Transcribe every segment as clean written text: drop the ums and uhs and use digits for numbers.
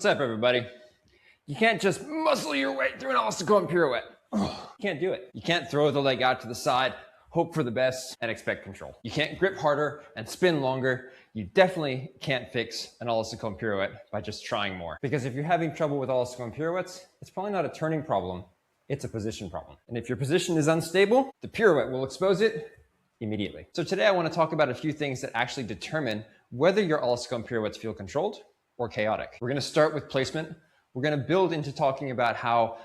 What's up, everybody? You can't just muscle your way through an Seconde pirouette. You can't do it. You can't throw the leg out to the side, hope for the best, and expect control. You can't grip harder and spin longer. You definitely can't fix an Seconde pirouette by just trying more. Because if you're having trouble with Seconde pirouettes, it's probably not a turning problem, it's a position problem. And if your position is unstable, the pirouette will expose it immediately. So today I want to talk about a few things that actually determine whether your Seconde pirouettes feel controlled or chaotic. We're going to start with placement. We're going to build into talking about how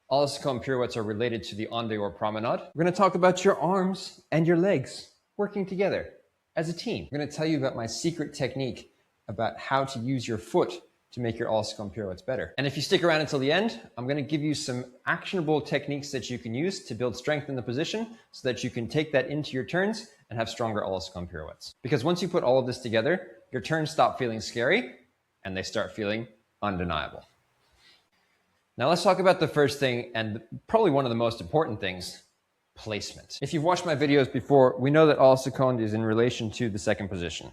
Seconde pirouettes are related to the onde or promenade. We're going to talk about your arms and your legs working together as a team. I'm going to tell you about my secret technique about how to use your foot to make your Seconde pirouettes better. And if you stick around until the end, I'm going to give you some actionable techniques that you can use to build strength in the position so that you can take that into your turns and have stronger Seconde pirouettes. Because once you put all of this together, your turns stop feeling scary and they start feeling undeniable. Now let's talk about the first thing, and probably one of the most important things, placement. If you've watched my videos before, we know that Seconde is in relation to the second position.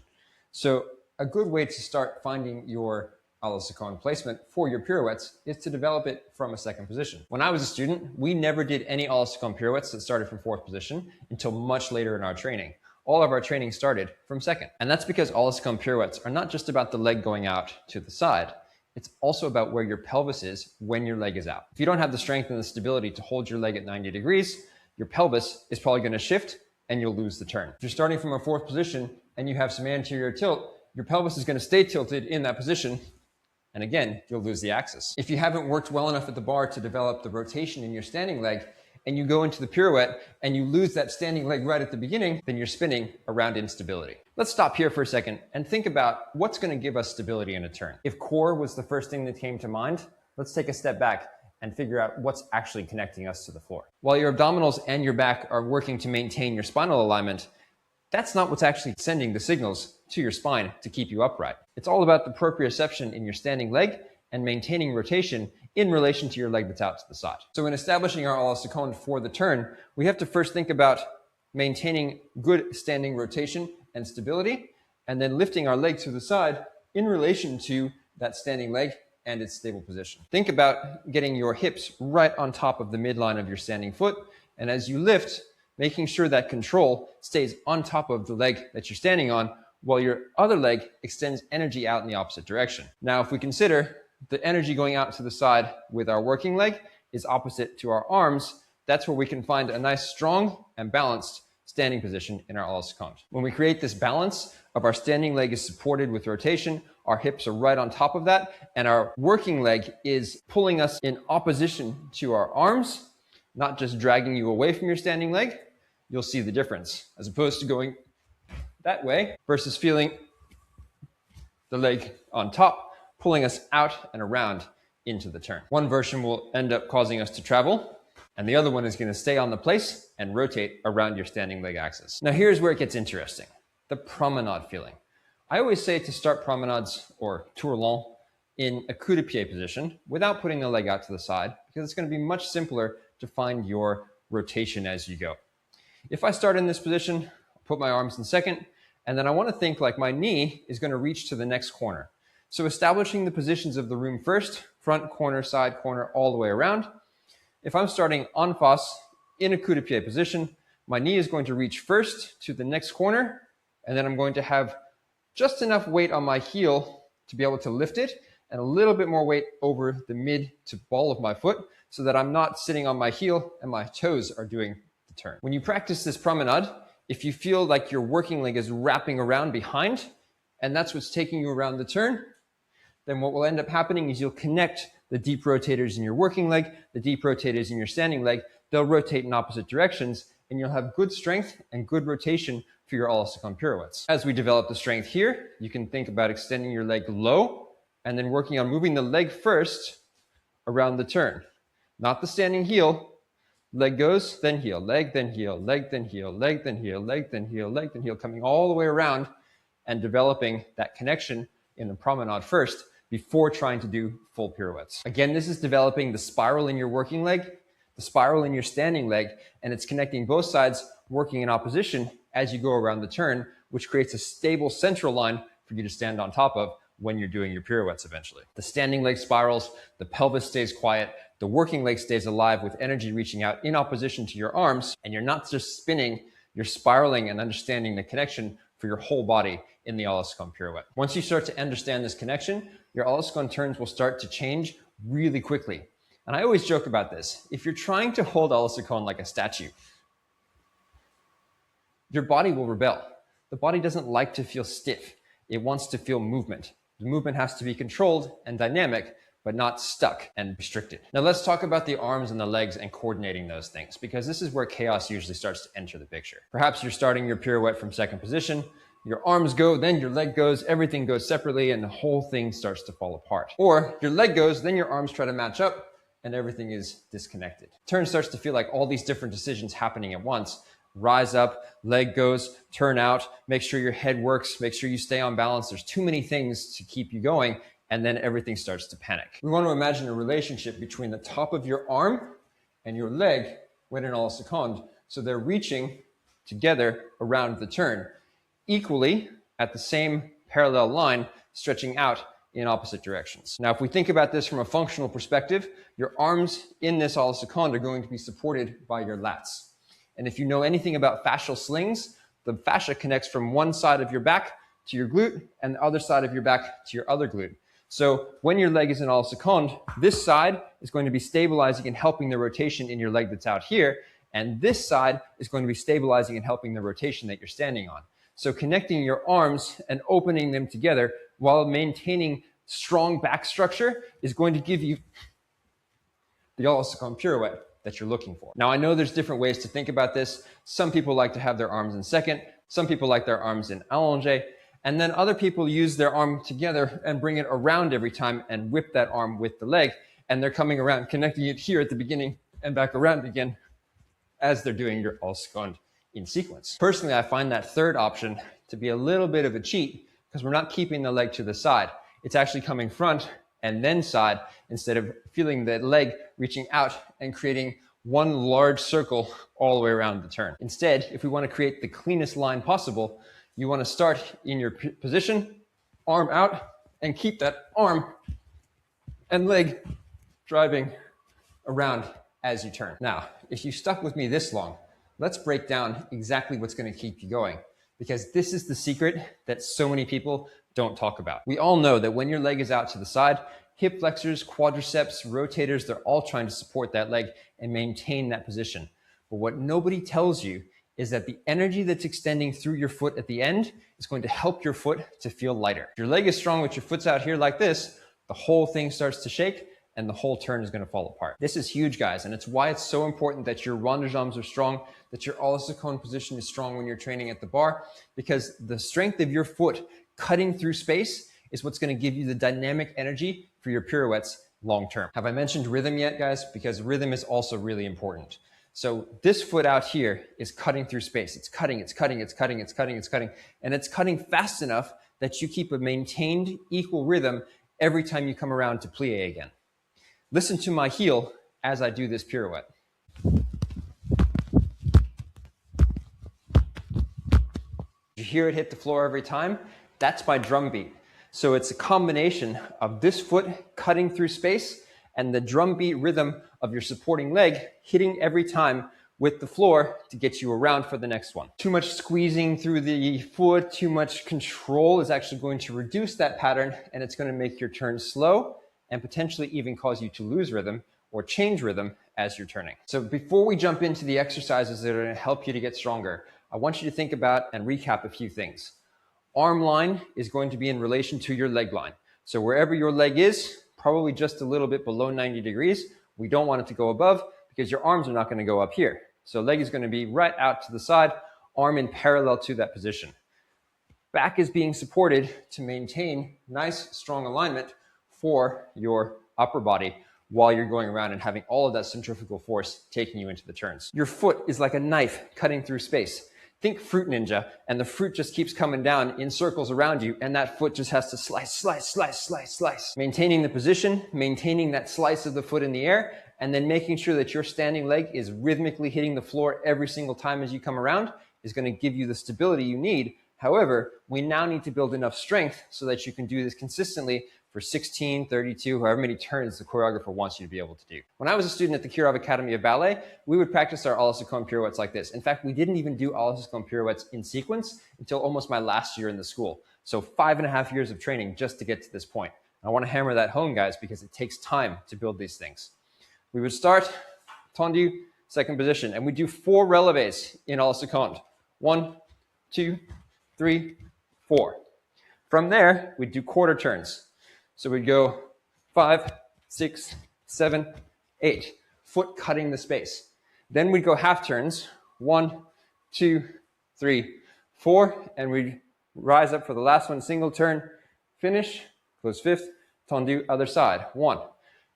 So a good way to start finding your Seconde placement for your pirouettes is to develop it from a second position. When I was a student, we never did any Seconde pirouettes that started from fourth position until much later in our training. All of our training started from second. And that's because Seconde pirouettes are not just about the leg going out to the side. It's also about where your pelvis is when your leg is out. If you don't have the strength and the stability to hold your leg at 90 degrees, your pelvis is probably going to shift and you'll lose the turn. If you're starting from a fourth position and you have some anterior tilt, your pelvis is going to stay tilted in that position. And again, you'll lose the axis. If you haven't worked well enough at the bar to develop the rotation in your standing leg, and you go into the pirouette and you lose that standing leg right at the beginning, then you're spinning around instability. Let's stop here for a second and think about what's going to give us stability in a turn. If core was the first thing that came to mind, let's take a step back and figure out what's actually connecting us to the floor. While your abdominals and your back are working to maintain your spinal alignment, that's not what's actually sending the signals to your spine to keep you upright. It's all about the proprioception in your standing leg and maintaining rotation in relation to your leg that's out to the side. So in establishing our Seconde for the turn, we have to first think about maintaining good standing rotation and stability, and then lifting our leg to the side in relation to that standing leg and its stable position. Think about getting your hips right on top of the midline of your standing foot, and as you lift, making sure that control stays on top of the leg that you're standing on, while your other leg extends energy out in the opposite direction. Now, if we consider the energy going out to the side with our working leg is opposite to our arms, that's where we can find a nice, strong, and balanced standing position in our Seconde. When we create this balance of our standing leg is supported with rotation, our hips are right on top of that, and our working leg is pulling us in opposition to our arms, not just dragging you away from your standing leg, you'll see the difference. As opposed to going that way versus feeling the leg on top, pulling us out and around into the turn. One version will end up causing us to travel, and the other one is going to stay on the place and rotate around your standing leg axis. Now here's where it gets interesting, the promenade feeling. I always say to start promenades or tourlons in a coup de pied position without putting the leg out to the side, because it's going to be much simpler to find your rotation as you go. If I start in this position, put my arms in second, and then I want to think like my knee is going to reach to the next corner. So establishing the positions of the room first, front, corner, side, corner, all the way around. If I'm starting en face in a coup de pied position, my knee is going to reach first to the next corner, and then I'm going to have just enough weight on my heel to be able to lift it, and a little bit more weight over the mid to ball of my foot so that I'm not sitting on my heel and my toes are doing the turn. When you practice this promenade, if you feel like your working leg is wrapping around behind, and that's what's taking you around the turn, then what will end up happening is you'll connect the deep rotators in your working leg, the deep rotators in your standing leg. They'll rotate in opposite directions, and you'll have good strength and good rotation for your Seconde pirouettes. As we develop the strength here, you can think about extending your leg low and then working on moving the leg first around the turn. Not the standing heel. Leg goes, then heel, leg, then heel, leg, then heel, leg, then heel, leg, then heel, leg, then heel, coming all the way around and developing that connection in the promenade first before trying to do full pirouettes. Again, this is developing the spiral in your working leg, the spiral in your standing leg, and it's connecting both sides working in opposition as you go around the turn, which creates a stable central line for you to stand on top of when you're doing your pirouettes eventually. The standing leg spirals, the pelvis stays quiet, the working leg stays alive with energy reaching out in opposition to your arms, and you're not just spinning, you're spiraling and understanding the connection for your whole body in the Seconde pirouette. Once you start to understand this connection, your Seconde turns will start to change really quickly. And I always joke about this. If you're trying to hold Seconde like a statue, your body will rebel. The body doesn't like to feel stiff. It wants to feel movement. The movement has to be controlled and dynamic, but not stuck and restricted. Now let's talk about the arms and the legs and coordinating those things, because this is where chaos usually starts to enter the picture. Perhaps you're starting your pirouette from second position, your arms go, then your leg goes, everything goes separately, and the whole thing starts to fall apart. Or your leg goes, then your arms try to match up, and everything is disconnected. Turn starts to feel like all these different decisions happening at once. Rise up, leg goes, turn out, make sure your head works, make sure you stay on balance. There's too many things to keep you going, and then everything starts to panic. We want to imagine a relationship between the top of your arm and your leg when in Seconde, so they're reaching together around the turn, equally at the same parallel line, stretching out in opposite directions. Now, if we think about this from a functional perspective, your arms in this Seconde are going to be supported by your lats. And if you know anything about fascial slings, the fascia connects from one side of your back to your glute and the other side of your back to your other glute. So when your leg is in Seconde, this side is going to be stabilizing and helping the rotation in your leg that's out here. And this side is going to be stabilizing and helping the rotation that you're standing on. So connecting your arms and opening them together while maintaining strong back structure is going to give you the Seconde pirouette that you're looking for. Now, I know there's different ways to think about this. Some people like to have their arms in second. Some people like their arms in allongé. And then other people use their arm together and bring it around every time and whip that arm with the leg. And they're coming around, connecting it here at the beginning and back around again as they're doing your Seconde in sequence. Personally, I find that third option to be a little bit of a cheat because we're not keeping the leg to the side. It's actually coming front and then side instead of feeling the leg reaching out and creating one large circle all the way around the turn. Instead, if we want to create the cleanest line possible, you want to start in your position, arm out, and keep that arm and leg driving around as you turn. Now, if you stuck with me this long, let's break down exactly what's going to keep you going, because this is the secret that so many people don't talk about. We all know that when your leg is out to the side, hip flexors, quadriceps, rotators, they're all trying to support that leg and maintain that position. But what nobody tells you is that the energy that's extending through your foot at the end is going to help your foot to feel lighter. If your leg is strong with your foot's out here like this, the whole thing starts to shake and the whole turn is going to fall apart. This is huge, guys, and it's why it's so important that your rond de jambes are strong, that your Seconde position is strong when you're training at the bar, because the strength of your foot cutting through space is what's going to give you the dynamic energy for your pirouettes long term. Have I mentioned rhythm yet, guys? Because rhythm is also really important. So this foot out here is cutting through space. It's cutting, it's cutting, it's cutting, it's cutting, it's cutting, and it's cutting fast enough that you keep a maintained equal rhythm every time you come around to plie again. Listen to my heel as I do this pirouette. You hear it hit the floor every time? That's my drum beat. So it's a combination of this foot cutting through space and the drum beat rhythm of your supporting leg hitting every time with the floor to get you around for the next one. Too much squeezing through the foot, too much control is actually going to reduce that pattern, and it's going to make your turn slow and potentially even cause you to lose rhythm or change rhythm as you're turning. So before we jump into the exercises that are going to help you to get stronger, I want you to think about and recap a few things. Arm line is going to be in relation to your leg line. So wherever your leg is, probably just a little bit below 90 degrees, we don't want it to go above because your arms are not going to go up here. So leg is going to be right out to the side, arm in parallel to that position. Back is being supported to maintain nice, strong alignment for your upper body while you're going around and having all of that centrifugal force taking you into the turns. Your foot is like a knife cutting through space. Think Fruit Ninja, and the fruit just keeps coming down in circles around you, and that foot just has to slice, slice, slice, slice, slice. Maintaining the position, maintaining that slice of the foot in the air, and then making sure that your standing leg is rhythmically hitting the floor every single time as you come around is going to give you the stability you need However, we now need to build enough strength so that you can do this consistently for 16, 32, however many turns the choreographer wants you to be able to do. When I was a student at the Kirov Academy of Ballet, we would practice our Seconde Pirouettes like this. In fact, we didn't even do Seconde Pirouettes in sequence until almost my last year in the school. So 5.5 years of training just to get to this point. I want to hammer that home, guys, because it takes time to build these things. We would start tendu, second position, and we do 4 releves in Seconde. 1, 2, 3, 4. From there, we'd do quarter turns. So we'd go 5, 6, 7, 8, foot cutting the space. Then we'd go half turns, 1, 2, 3, 4, and we'd rise up for the last one, single turn, finish, close fifth, tendu, other side, 1,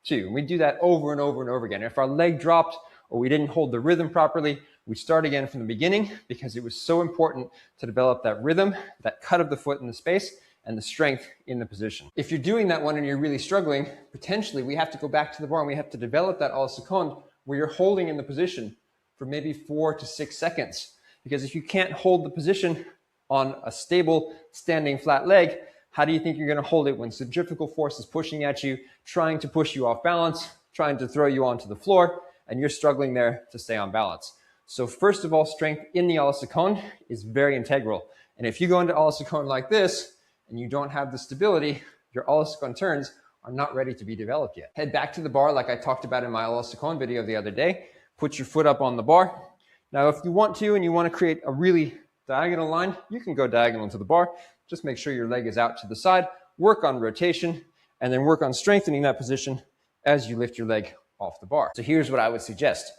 2. And we'd do that over and over and over again. If our leg dropped or we didn't hold the rhythm properly, we'd start again from the beginning because it was so important to develop that rhythm, that cut of the foot in the space, and the strength in the position. If you're doing that one and you're really struggling, potentially we have to go back to the bar and we have to develop that Seconde where you're holding in the position for maybe 4 to 6 seconds. Because if you can't hold the position on a stable, standing flat leg, how do you think you're going to hold it when centrifugal force is pushing at you, trying to push you off balance, trying to throw you onto the floor, and you're struggling there to stay on balance? So first of all, strength in the Seconde is very integral. And if you go into Seconde like this, and you don't have the stability, your Seconde turns are not ready to be developed yet. Head back to the bar like I talked about in my Seconde video the other day. Put your foot up on the bar. Now, if you want to and you want to create a really diagonal line, you can go diagonal to the bar. Just make sure your leg is out to the side. Work on rotation and then work on strengthening that position as you lift your leg off the bar. So here's what I would suggest.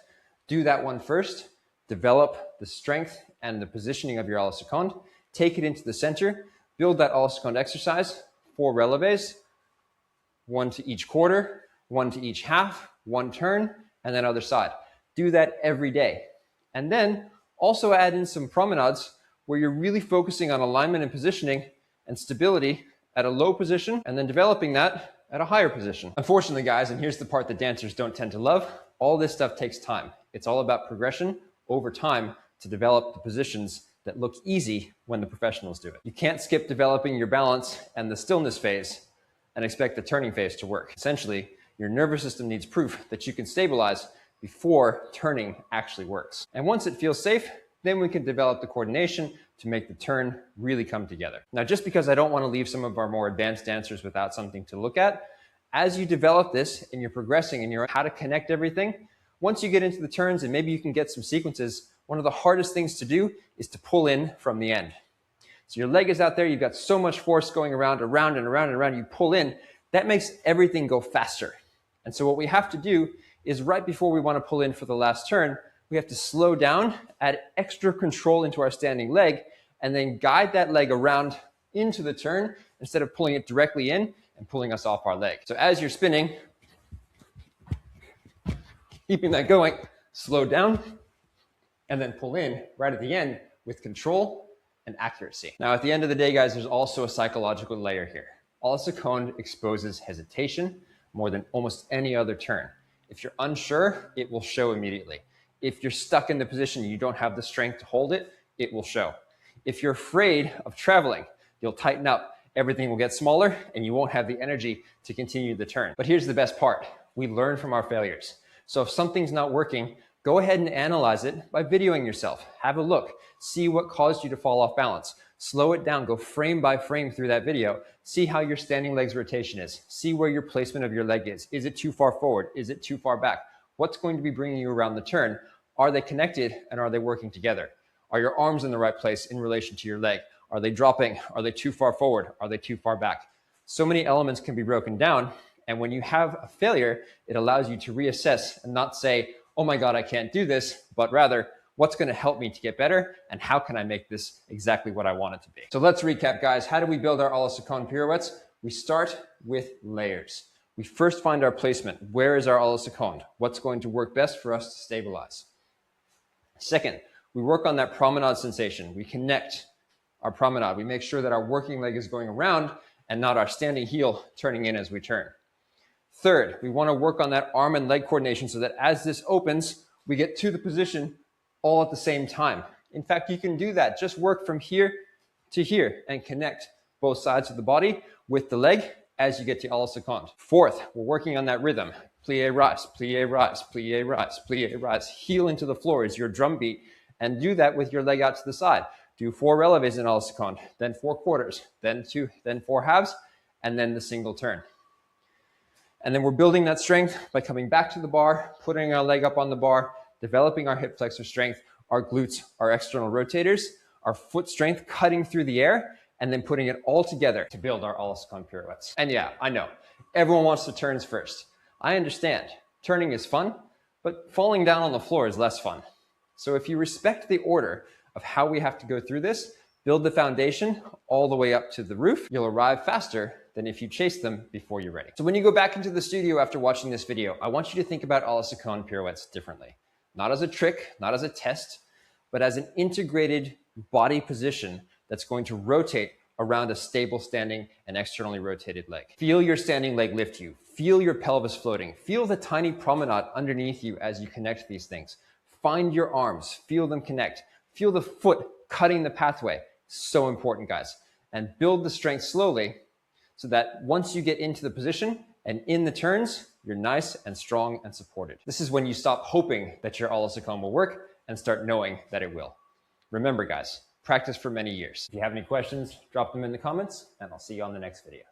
Do that one first. Develop the strength and the positioning of your Seconde. Take it into the center. Build that Seconde exercise, 4 releves, 1 to each quarter, 1 to each half, 1 turn, and then other side. Do that every day. And then also add in some promenades where you're really focusing on alignment and positioning and stability at a low position and then developing that at a higher position. Unfortunately, guys, and here's the part that dancers don't tend to love, all this stuff takes time. It's all about progression over time to develop the positions that look easy when the professionals do it. You can't skip developing your balance and the stillness phase and expect the turning phase to work. Essentially, your nervous system needs proof that you can stabilize before turning actually works. And once it feels safe, then we can develop the coordination to make the turn really come together. Now, just because I don't want to leave some of our more advanced dancers without something to look at, as you develop this and you're progressing and you're how to connect everything, once you get into the turns and maybe you can get some sequences, one of the hardest things to do is to pull in from the end. So your leg is out there, you've got so much force going around and around and around, you pull in, that makes everything go faster. And so what we have to do is right before we want to pull in for the last turn, we have to slow down, add extra control into our standing leg, and then guide that leg around into the turn instead of pulling it directly in and pulling us off our leg. So as you're spinning, keeping that going, slow down, and then pull in right at the end with control and accuracy. Now, at the end of the day, guys, there's also a psychological layer here. Seconde exposes hesitation more than almost any other turn. If you're unsure, it will show immediately. If you're stuck in the position and you don't have the strength to hold it, it will show. If you're afraid of traveling, you'll tighten up. Everything will get smaller and you won't have the energy to continue the turn. But here's the best part. We learn from our failures. So if something's not working, go ahead and analyze it by videoing yourself. Have a look. See what caused you to fall off balance. Slow it down. Go frame by frame through that video. See how your standing leg's rotation is. See where your placement of your leg is. Is it too far forward? Is it too far back? What's going to be bringing you around the turn? Are they connected and are they working together? Are your arms in the right place in relation to your leg? Are they dropping? Are they too far forward? Are they too far back? So many elements can be broken down. And when you have a failure, it allows you to reassess and not say, oh my God, I can't do this, but rather, what's going to help me to get better and how can I make this exactly what I want it to be? So let's recap, guys. How do we build our Seconde pirouettes? We start with layers. We first find our placement. Where is our Seconde? What's going to work best for us to stabilize? Second, we work on that promenade sensation. We connect our promenade. We make sure that our working leg is going around and not our standing heel turning in as we turn. Third, we want to work on that arm and leg coordination so that as this opens, we get to the position all at the same time. In fact, you can do that. Just work from here to here and connect both sides of the body with the leg as you get to à la seconde. Fourth, we're working on that rhythm. Plie, rise, plie, rise, plie, rise, plie, rise. Heel into the floor is your drum beat, and do that with your leg out to the side. Do 4 relevés in à la seconde, then 4 quarters, then 2, then 4 halves, and then the single turn. And then we're building that strength by coming back to the bar, putting our leg up on the bar, developing our hip flexor strength, our glutes, our external rotators, our foot strength cutting through the air, and then putting it all together to build our à la seconde pirouettes. And yeah, I know, everyone wants the turns first. I understand, turning is fun, but falling down on the floor is less fun. So if you respect the order of how we have to go through this, build the foundation all the way up to the roof, you'll arrive faster than if you chase them before you're ready. So when you go back into the studio after watching this video, I want you to think about à la seconde pirouettes differently. Not as a trick, not as a test, but as an integrated body position that's going to rotate around a stable standing and externally rotated leg. Feel your standing leg lift you. Feel your pelvis floating. Feel the tiny promenade underneath you as you connect these things. Find your arms, feel them connect. Feel the foot cutting the pathway. So important, guys. And build the strength slowly so that once you get into the position and in the turns, you're nice and strong and supported. This is when you stop hoping that your à la seconde will work and start knowing that it will. Remember, guys, practice for many years. If you have any questions, drop them in the comments, and I'll see you on the next video.